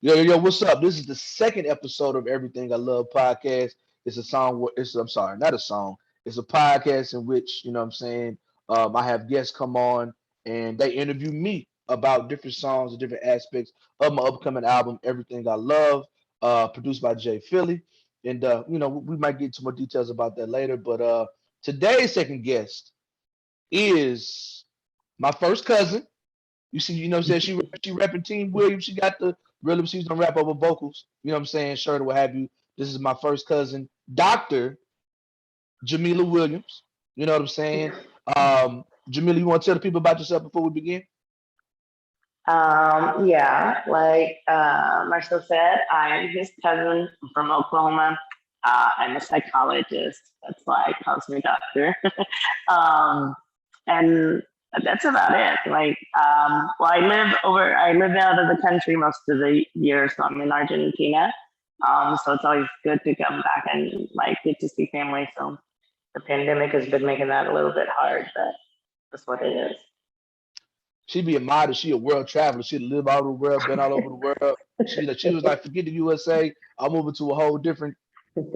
Yo, what's up? This is the second episode of Everything I Love podcast. It's a song, I'm sorry, not a song. It's a podcast in which, you know what I'm saying, I have guests come on and they interview me about different songs and different aspects of my upcoming album, Everything I Love, produced by Jay Philly. And, we might get into more details about that later. But today's second guest is my first cousin. You see, you know what I'm saying? She repping Team Williams. She got the rhythm. She's gonna rap over vocals. You know what I'm saying? Shirt or what have you. This is my first cousin, Dr. Jamila Williams. You know what I'm saying? Jamila, you want to tell the people about yourself before we begin? Yeah, like Marcel said, I'm his cousin from Oklahoma. I'm a psychologist. That's why he calls me doctor. um, and that's about it. Well, I live out of the country most of the year, so I'm in Argentina. So it's always good to come back and like get to see family. So the pandemic has been making that a little bit hard, but that's what it is. She be a model. She a world traveler. She live all over the world, been all over the world. She was like, forget the USA. I'm moving to a whole different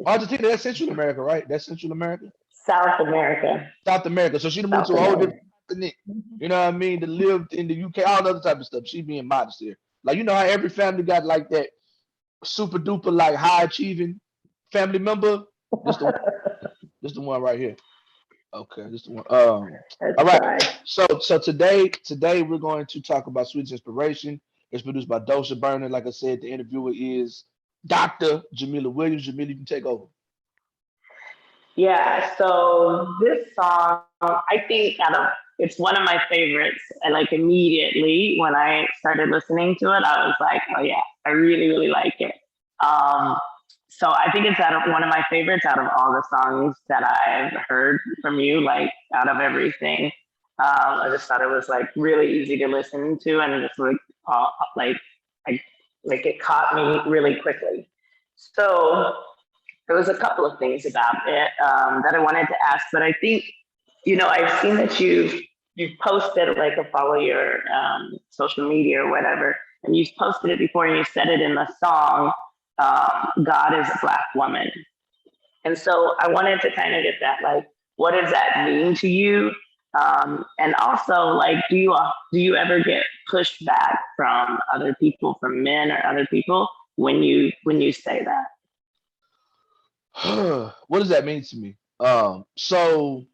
Argentina. That's Central America, right? That's Central America. South America. South America. So she moved South to a whole different America. continent. You know what I mean? To live in the UK, all other type of stuff. She being modest here. Like you know how every family got like that super duper like high achieving family member. This the this the one right here. Okay, this the one. All That's right. right. So today we're going to talk about Sweetest Inspiration. It's produced by Dosha Burna. Like I said, the interviewer is Dr. Jamila Williams. Jamila, you can take over. Yeah, so this song, I think it's one of my favorites. And like immediately when I started listening to it, I was like, oh yeah, I really, really like it. Um, so I think it's out of one of my favorites out of all the songs that I've heard from you, like out of everything. I just thought it was like really easy to listen to and just like, I, like it caught me really quickly. So there was a couple of things about it that I wanted to ask, but I think I've seen that you've posted like a follow your social media or whatever, and you've posted it before, and you said it in the song. God is a black woman, and so I wanted to kind of get that, like, what does that mean to you? And also, like, do you ever get pushback from other people, from men or other people, when you say that? What does that mean to me? So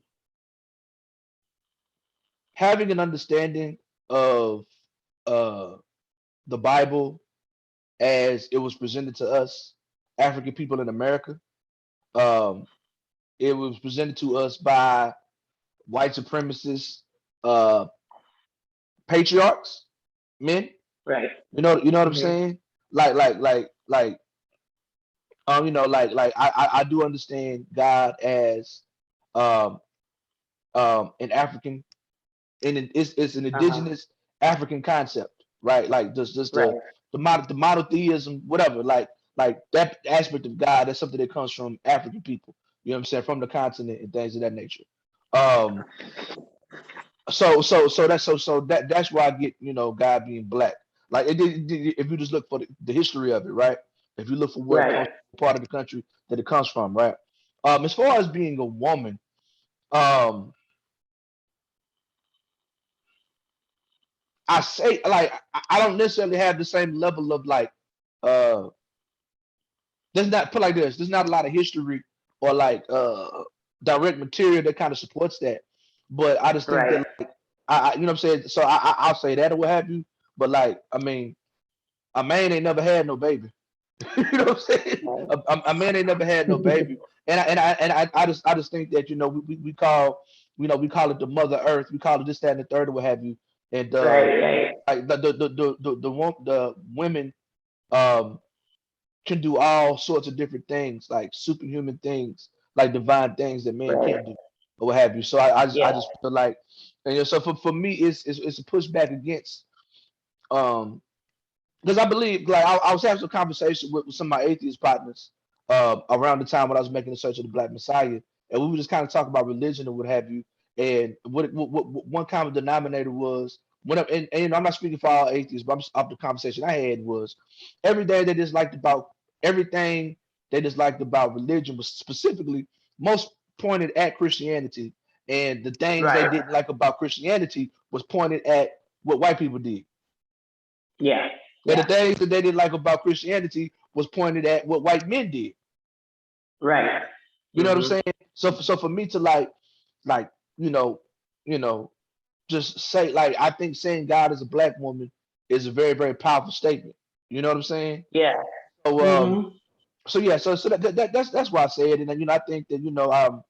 having an understanding of uh the Bible as it was presented to us, African people in America. Um, it was presented to us by white supremacists, uh, patriarchs, men. Right. You know what I'm Hmm. saying? Like, I do understand God as um an African, and it's an Uh-huh. indigenous African concept, right? Like just Right. the monotheism, whatever, like that aspect of God. That's something that comes from African people. You know what I'm saying? From the continent and things of that nature. Um, that's why I get God being black. Like if you just look for the history of it, right? If you look for where it comes Right. from, part of the country that it comes from, right? As far as being a woman, um, I say like I don't necessarily have the same level of like uh there's not put like this. There's not a lot of history or like direct material that kind of supports that. But I just think Right. that like you know what I'm saying. So I'll say that or what have you. But like I mean, a man ain't never had no baby. You know what I'm saying? Right. A man ain't never had no baby. I just think that we call we call it the Mother Earth. We call it this that and the third or what have you. And Right. Right. like the women um can do all sorts of different things, like superhuman things, like divine things that men Right. can't do, or what have you. So I Yeah. just feel like, and so for me, it's a pushback against, um, because I believe, like I was having some conversation with some of my atheist partners, around the time when I was making the search of the Black Messiah, and we were just kind of talking about religion and what have you, and what one common denominator and I'm not speaking for all atheists, but the conversation I had was everything they disliked about everything they disliked about religion was specifically most pointed at Christianity, and the things they Right. didn't like about Christianity was pointed at what white people did. Yeah. And the Yeah. things that they didn't like about Christianity was pointed at what white men did. Right. You know what I'm Mm-hmm. saying? So for me to like you know, you know, just say like I think saying God is a black woman is a very very powerful statement. You know what I'm saying? Yeah. So Mm-hmm. so yeah, so that's why I say it, and then, I think that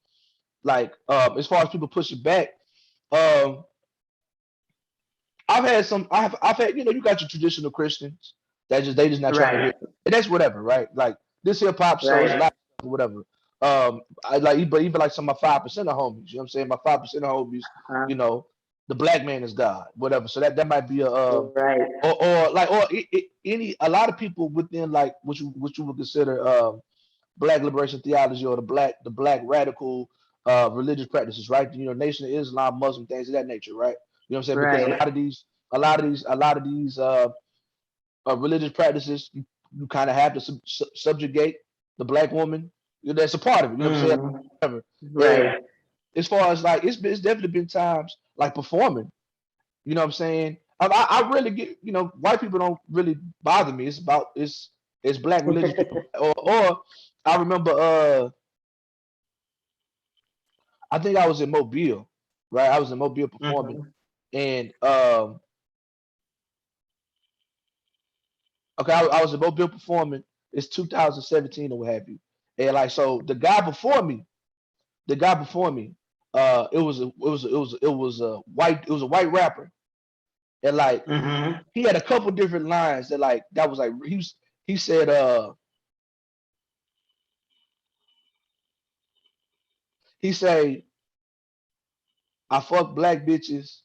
like as far as people pushing back, um I've had you got your traditional Christians that they just not trying to Right. hear, and that's whatever, right? Like this hip hop show is a Right. lot of whatever. I like, but even like some of my 5% of homies, you know what I'm saying? My 5% of homies, Uh, you know, the black man is God, whatever. So that might be a right. any a lot of people within like what you would consider black liberation theology or the black radical religious practices, right? Nation of Islam, Muslim things of that nature, right? You know what I'm saying? Because Right. a lot of these religious practices, you kind of have to subjugate the black woman. That's a part of it. You know what I'm saying? Mm. Whatever. And Right. as far as like it's definitely been times like performing. You know what I'm saying? I really get, white people don't really bother me. It's black religious people, or I remember I think I was in Mobile, right? I was in Mobile performing, Mm-hmm. and okay, I was in Mobile performing. It's 2017 or what have you, and like so the guy before me, it was a white rapper, and like Mm-hmm. he had a couple different lines that was like he said he said I fuck black bitches,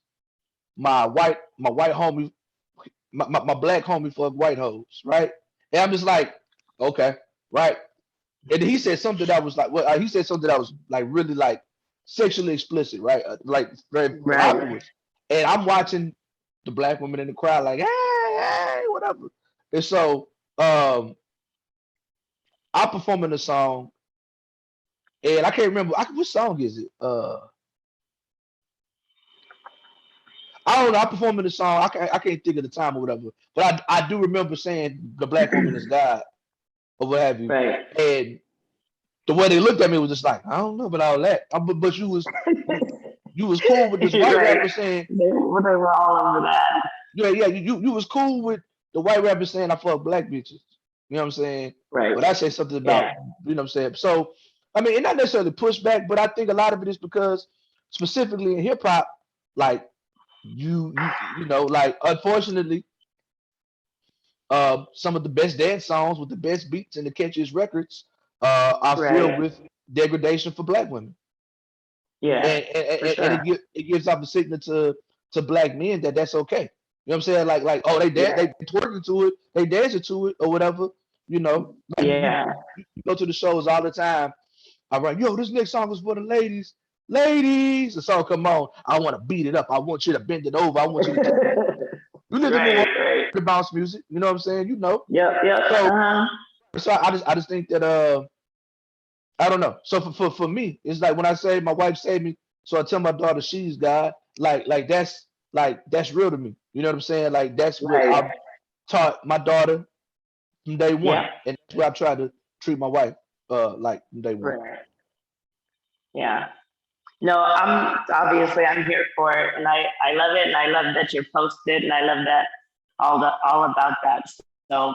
my white homie, my black homie fuck white hoes, right? And I'm just like, okay, right. And then he said something that was like, well, he said something that was like really like sexually explicit, right? Like very Right. provocative. And I'm watching the black women in the crowd, like, hey, whatever. And so I'm performing the song, and I can't remember what song is it. I don't know. I'm performing the song. I can't think of the time or whatever. But I do remember saying the black woman is God or what have you. Right. And the way they looked at me was just like, I don't know about all that. But you was cool with this white Right. rapper saying, They were all over that. yeah, yeah, you was cool with the white rapper saying I fuck black bitches. You know what I'm saying? Right. But I say something about, Yeah. you know what I'm saying? So I mean, and not necessarily pushback, but I think a lot of it is because specifically in hip hop, like like unfortunately, some of the best dance songs with the best beats and the catchiest records are filled Right. with degradation for black women. Yeah. For And sure. it gives off a signal to black men that that's okay. You know what I'm saying? Like oh they Yeah. twerking to it, they dancing to it or whatever. Like Yeah. you go to the shows all the time. All right, yo, this next song is for the ladies. Ladies, the song come on. I want to beat it up. I want you to bend it over. I want you to you listen to Right. Right. the bounce music. You know what I'm saying? Yep. Yep. So Uh-huh. I just think that I don't know. So for me, it's like when I say my wife saved me, so I tell my daughter she's God. That's real to me. You know what I'm saying? Like that's what Right. I've taught my daughter from day Yep. one, and that's what I try to treat my wife like from day one. Right. Yeah. No, I'm here for it, and I love it, and I love that you're posted, and I love that all about that. So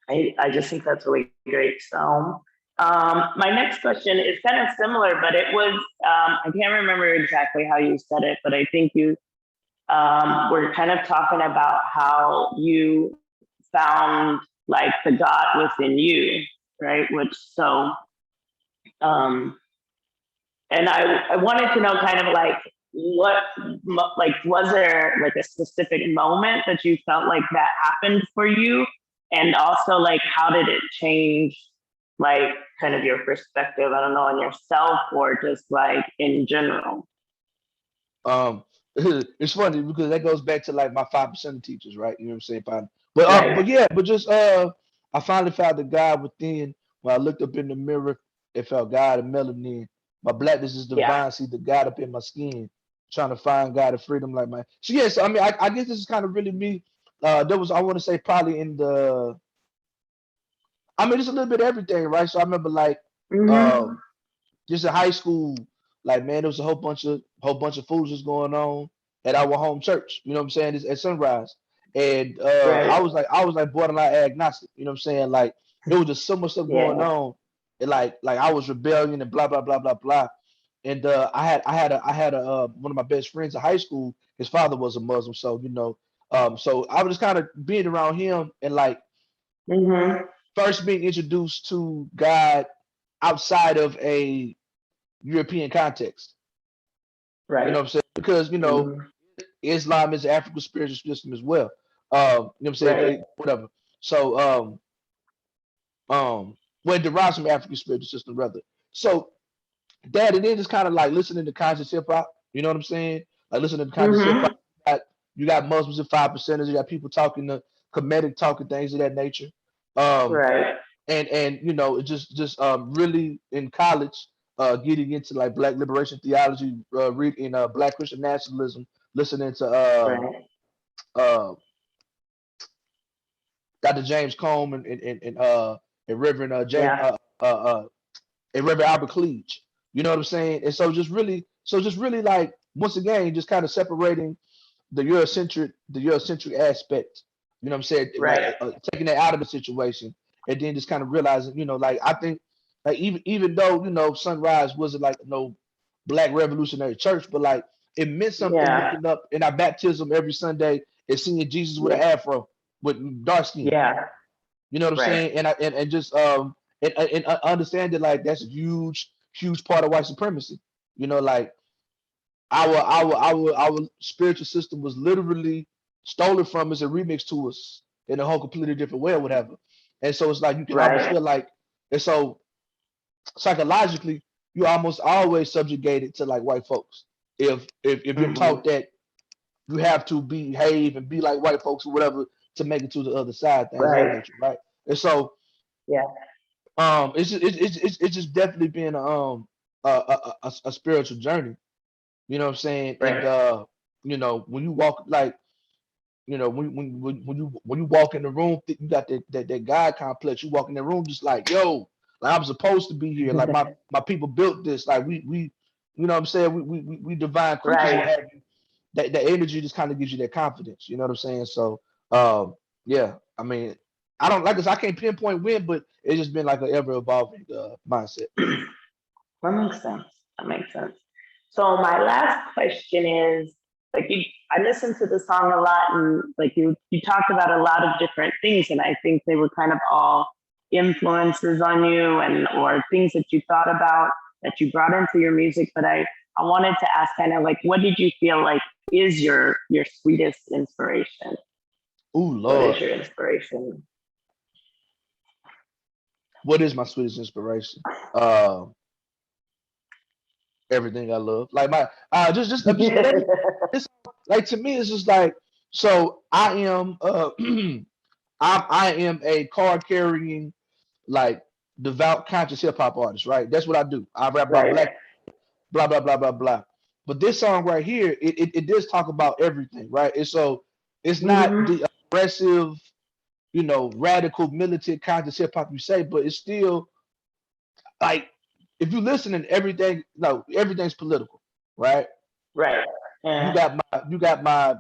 I just think that's really great. So my next question is kind of similar, but it was I can't remember exactly how you said it, but I think you were kind of talking about how you found like the God within you, right? Which so um, and I wanted to know kind of like what like was there like a specific moment that you felt like that happened for you, and also like how did it change like kind of your perspective, I don't know, on yourself or just like in general. Um, it's funny because that goes back to like my 5% of teachers, right? You know what I'm saying? But Right. yeah, but just I finally found the God within. When I looked up in the mirror, it felt God and melanin. My blackness is Yeah. divine. See the God up in my skin. Trying to find God and freedom like my. So yes, I mean, I guess this is kind of really me. There was I want to say probably in the. I mean, it's a little bit of everything, right? So I remember like Mm-hmm. um just in high school, like man, there was a whole bunch of foolishness going on at our home church. You know what I'm saying? It's at Sunrise, and I Right. was like borderline agnostic. You know what I'm saying? Like it was just so much stuff going Yeah. on, and like I was rebellion and blah blah blah blah blah. And I had one of my best friends in high school. His father was a Muslim, so so I was just kind of being around him and like Mm-hmm. first being introduced to God outside of a European context. You know Right. what I'm saying? Because Mm-hmm. Islam is an African spiritual system as well. You know what I'm saying? Right. Whatever. So well, it derives from African spiritual system rather. So that and then just kind of like listening to conscious hip hop. You know what I'm saying? Like listening to conscious hip hop. Mm-hmm. You got Muslims and 5%ers. You got people talking the comedic talking things of that nature. Um, Right. and just really in college getting into like black liberation theology, reading black Christian nationalism, listening to Right. uh Dr. James Combe and Reverend James Yeah. and Reverend Albert Cleage. You know what I'm saying? And so just really like once again just kind of separating the Eurocentric aspect. You know what I'm saying? Like Right. taking that out of the situation, and then just kind of realizing, like I think, like even though Sunrise wasn't like no Black Revolutionary Church, but like it meant something Yeah. looking up in our baptism every Sunday and seeing Jesus with an Yeah. afro with dark skin. Yeah. You know what I'm Right. saying? And just and understand that like that's a huge part of white supremacy. Like our spiritual system was literally stolen from us and remixed to us in a whole completely different way or whatever. And so it's like you can almost Right. feel like, and so psychologically you're almost always subjugated to like white folks. If you're taught Mm-hmm. that you have to behave and be like white folks or whatever to make it to the other side, things of that Right. nature, right? And so Yeah. it's just definitely been a spiritual journey. You know what I'm saying? And Right. when you walk like when you walk in the room, you got that God complex. You walk in the room just like, yo, like I'm supposed to be here. Like my people built this. Like we you know what I'm saying? We divine creatures, what Right. have you. That energy just kind of gives you that confidence. You know what I'm saying? So yeah, I mean, I don't like this. I can't pinpoint when, but it's just been like an ever evolving mindset. That makes sense. That makes sense. So my last question is like I listened to the song a lot and like you talked about a lot of different things and I think they were kind of all influences on you and or things that you thought about that you brought into your music. But I wanted to ask kind of like what did you feel like is your sweetest inspiration? Ooh, What is Lord, your inspiration? what is my sweetest inspiration? Uh, Everything I love. Like my just it's like to me it's just like so I am I am a card carrying like devout conscious hip hop artist, right? That's what I do. I rap about Right. black blah blah blah blah blah. But this song right here, it does talk about everything, right? And so it's not Mm-hmm. the aggressive, radical militant conscious hip hop you say, but it's still like if you listen and everything, no, everything's political, right? Right. You Yeah. got my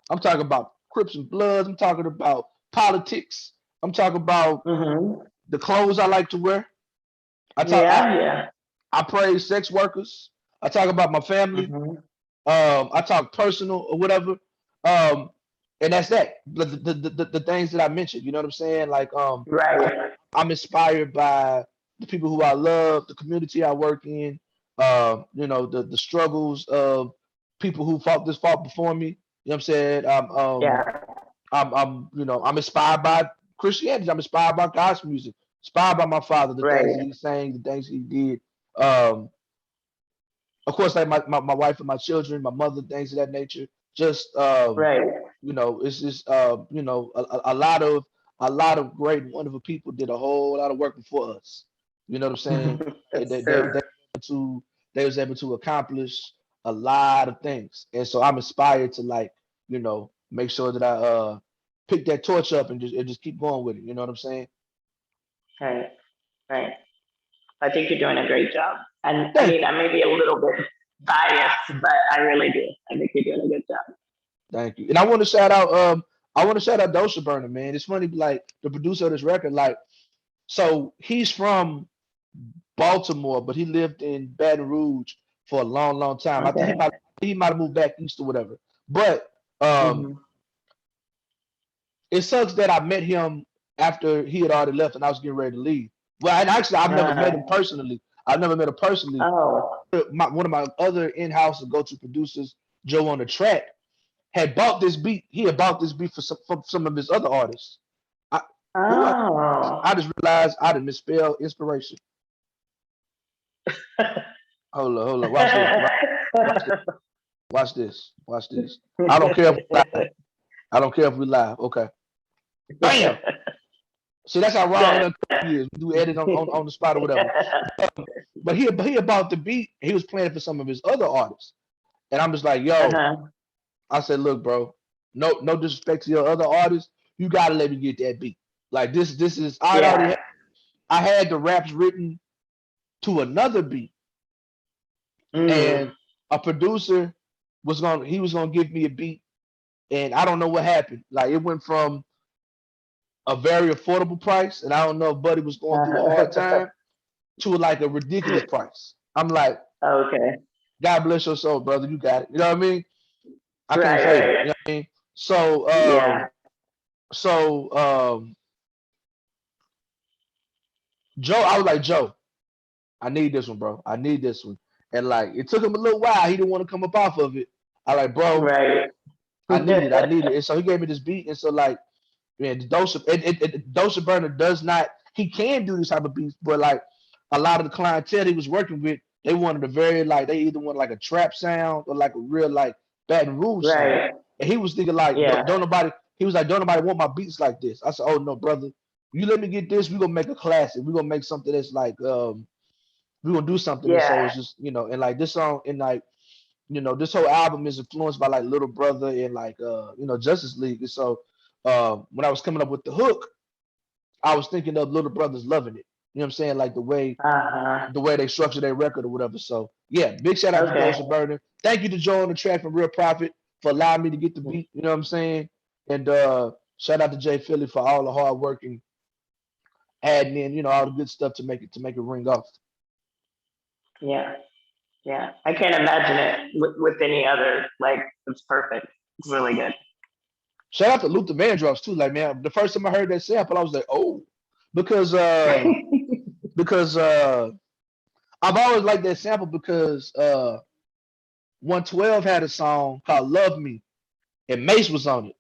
I'm talking about Crips and Bloods. I'm talking about politics. I'm talking about Mm-hmm. the clothes I like to wear. I talk Yeah. Yeah. I praise sex workers. I talk about my family. Mm-hmm. I talk personal or whatever. Um, and that's that. The things that I mentioned. You know what I'm saying? Like Right. I'm inspired by the people who I love, the community I work in. The struggles of people who fought before me. You know what I'm saying? Yeah. I'm inspired by Christianity. I'm inspired by God's music. Inspired by my father, the things that Right. he sang, the things he did. Um, of course, like my wife and my children, my mother, things of that nature. Just Right. it's just a lot of great and wonderful people did a whole lot of work before us. You know what I'm saying? They That's they they, true. they, to they was able to accomplish a lot of things, and so I'm inspired to make sure that I pick that torch up and just keep going with it. You know what I'm saying? Right. Right. I think you're doing a great job. And I Thank mean, you, I may be a little bit biased, but I really do. I think you're doing a good job. thank you. And I want to shout out Dosha Burna, man. It's funny, like the producer of this record, like so he's from Baltimore, but he lived in Baton Rouge for a long, long time. I think he Okay. might have moved back east or whatever. But Hmm. it sucks that I met him after he had already left and I was getting ready to leave. Well, and actually, I've never met him Uh, personally. I've never met him personally. oh. One of my other in-house and go-to producers, Joe on the track, had bought this beat. He had bought this beat for some of his other artists. I, who I Oh. just realized I didn't misspell inspiration. Hold on. Watch this. I don't care if we live. I don't care if we live. Okay. Bam. See, that's how wrong Good. it is. We do edit on the spot or whatever. But he about the beat. He was playing for some of his other artists, and I'm just like, yo. Uh-huh. I said, look, bro. No disrespect to your other artists. You gotta let me get that beat. Like this is Yeah. I had the raps written to another beat, Mm. and a producer was gonna give me a beat, and I don't know what happened. Like it went from a very affordable price, and I don't know if Buddy was going through a hard time, to like a ridiculous price. I'm like, Okay. God bless your soul, brother. You got it. You know what I mean? I can't Right, fade it. You right. know what I mean? So Yeah. so Joe, I was like, Joe, I need this one, bro. I need this one. And like it took him a little while. He didn't want to come up off of it. I like, bro, Right. I need it. I need it. And so he gave me this beat. And so like, man, Dosha Burner does not. He can do this type of beats, but like a lot of the clientele he was working with, they wanted a very like they either want like a trap sound or like a real like Baton Rouge sound. Right. And he was thinking like, Yeah. don't nobody. He was like, don't nobody want my beats like this. I said, oh no, brother, you let me get this. We gonna make a classic. We gonna make something that's like we're gonna do something. And so Yeah. it's just and like this song and like this whole album is influenced by like Little Brother and like Justice League. And so when I was coming up with the hook, I was thinking of Little Brothers loving it. You know what I'm saying? Like the way Uh-huh. they structure their record or whatever. So yeah, big shout out to Okay. Dosha Burner. Thank you to Joe on the track from Real Profit for allowing me to get the beat. You know what I'm saying? And shout out to Jay Philly for all the hard work and adding in, all the good stuff to make it ring off. Yeah. Yeah. I can't imagine it with any other. Like, it's perfect. It's really good. Shout out to Luther Vandross too. Like man, the first time I heard that sample, I was like, oh, because because I've always liked that sample because 112 had a song called "Love Me" and Mace was on it.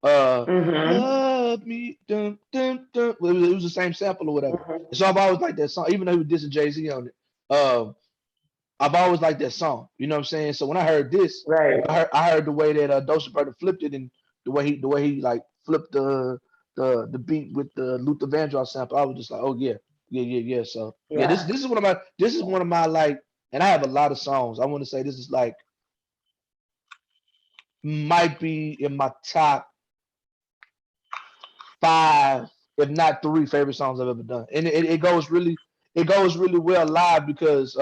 Mm-hmm. Love me, dun, dun, dun. It was the same sample or whatever. Hmm. And so I've always liked that song, even though he was dissing Jay Z on it. I've always liked that song. You know what I'm saying? So when I heard this, Right. I heard the way that Dosha Burner flipped it and the way he like flipped the beat with the Luther Vandross sample. I was just like, oh yeah. So yeah, this Yeah. this is one of my like, and I have a lot of songs. I want to say this is like might be in my top five, if not three, favorite songs I've ever done, and it goes really well live because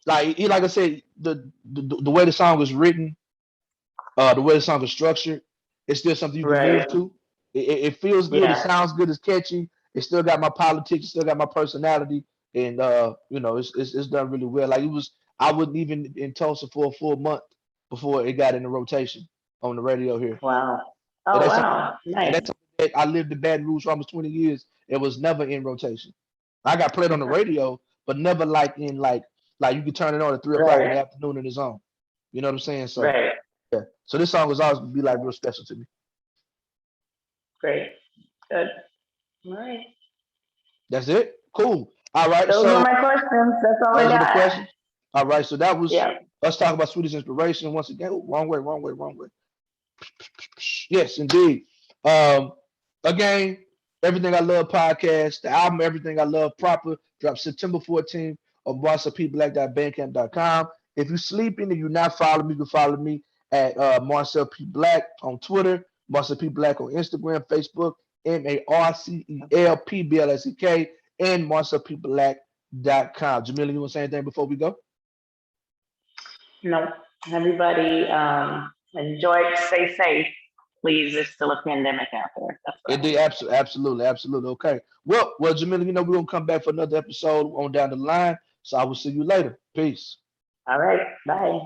like I said, the way the song is written, the way the song is structured, it's still something you can move Right. to. It feels good. It Yeah. sounds good. It's catchy. It still got my politics. It still got my personality, and it's done really well. Like it was, I wasn't even in Tulsa for a full month before it got in the rotation on the radio here, Wow. and Oh, that's wow. and Nice. that's something that I lived in Baton Rouge for almost 20 years. It was never in rotation. I got played on the radio, but never like in like you could turn it on at 3 o'clock in the Right. afternoon in the zone. You know what I'm saying? So Right. yeah. So this song was always gonna be like real special to me. Great. Good. All right. That's it. Cool. All right, Those were so my questions. That's all I those are the got. questions. All right, so that was Yeah. us talking about Sweetest Inspiration once again. Ooh, wrong way, wrong way, wrong way. Yes, indeed. Um, again, Everything I Love podcast, the album Everything I Love Proper drops September 14th on marcelpblack.bandcamp.com. If you're sleeping and you're not following me, you can follow me at Marcel P. Black on Twitter, Marcel P. Black on Instagram, Facebook, MarcelPBlack, and marcelpblack.com. Jamila, you want to say anything before we go? No. Everybody enjoy, stay safe. Please, there's still a pandemic out there. That's what I Indeed, want to say. absolutely, absolutely. Okay. Well, Jamila, we're gonna come back for another episode on down the line. So I will see you later. Peace. All right. Bye.